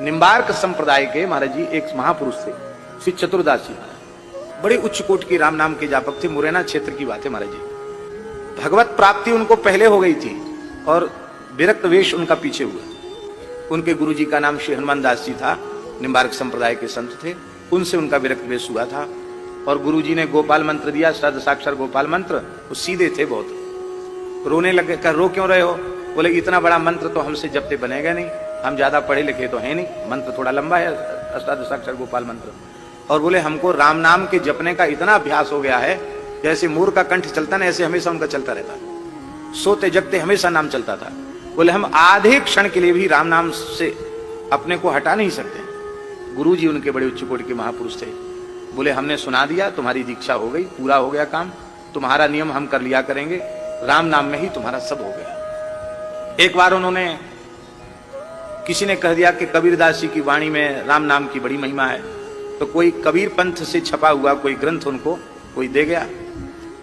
निम्बार्क संप्रदाय के महाराज जी एक महापुरुष थे, श्री चतुर्दास जी, बड़े उच्च कोट के राम नाम के जापक थे। मुरैना क्षेत्र की बात है महाराज जी। भगवत प्राप्ति उनको पहले हो गई थी और विरक्त वेश उनका पीछे हुआ। उनके गुरु जी का नाम श्री हनुमान दास जी था, निम्बार्क संप्रदाय के संत थे। उनसे उनका विरक्त वेश हुआ था और गुरु जी ने गोपाल मंत्र दिया, श्राद्ध साक्षर गोपाल मंत्र। वो सीधे थे बहुत, रोने लगे। कर रो क्यों रहे हो? बोले इतना बड़ा मंत्र तो हमसे जपते बनेगा नहीं, हम ज्यादा पढ़े लिखे तो है नहीं, मंत्र थोड़ा लंबा है श्राद्ध साक्षर गोपाल मंत्र। और बोले हमको राम नाम के जपने का इतना अभ्यास हो गया है, जैसे मोर का कंठ चलता ना ऐसे हमेशा उनका चलता रहता, सोते जगते हमेशा नाम चलता था। बोले हम आधे क्षण के लिए भी राम नाम से अपने को हटा नहीं सकते। गुरु जी उनके बड़े उच्च कोटि के महापुरुष थे। बोले हमने सुना दिया, तुम्हारी दीक्षा हो गई, पूरा हो गया काम, तुम्हारा नियम हम कर लिया करेंगे, राम नाम में ही तुम्हारा सब हो गया। एक बार उन्होंने, किसी ने कह दिया कि कबीरदास जी की वाणी में राम नाम की बड़ी महिमा है, तो कोई कबीर पंथ से छपा हुआ कोई ग्रंथ उनको कोई दे गया।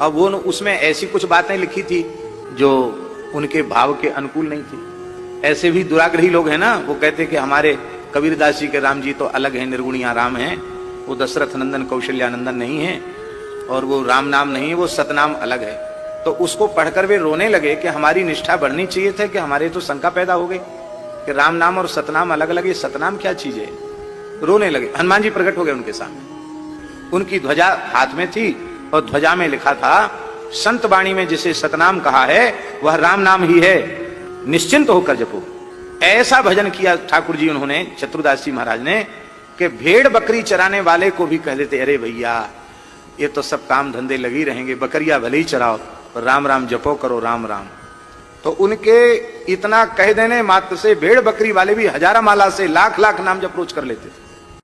अब वो उसमें ऐसी कुछ बातें लिखी थी जो उनके भाव के अनुकूल नहीं थी। ऐसे भी दुराग्रही लोग हैं ना, वो कहते कि हमारे कबीरदास जी के राम जी तो अलग हैं, निर्गुणिया राम हैं, वो दशरथ नंदन कौशल्यानंदन नहीं है, और वो राम नाम नहीं है, वो सतनाम अलग है। तो उसको पढ़कर वे रोने लगे कि हमारी निष्ठा बढ़नी चाहिए थे, कि हमारे तो शंका पैदा हो गई कि राम नाम और सतनाम अलग अलग है, सतनाम क्या चीज है? रोने लगे। हनुमान जी प्रकट हो गए उनके सामने, उनकी ध्वजा हाथ में थी और ध्वजा में लिखा था, संत वाणी में जिसे सतनाम कहा है वह राम नाम ही है, निश्चिंत होकर जपो। ऐसा भजन किया ठाकुर जी उन्होंने, चतुर्दास जी महाराज ने, कि भेड़ बकरी चराने वाले को भी कह देते, अरे भैया ये तो सब काम धंधे लगी रहेंगे, बकरियां भले ही चराओ, राम राम जपो करो, राम राम। तो उनके इतना कह देने मात्र से भेड़ बकरी वाले भी हजारा माला से लाख लाख नाम जप रोज कर लेते थे।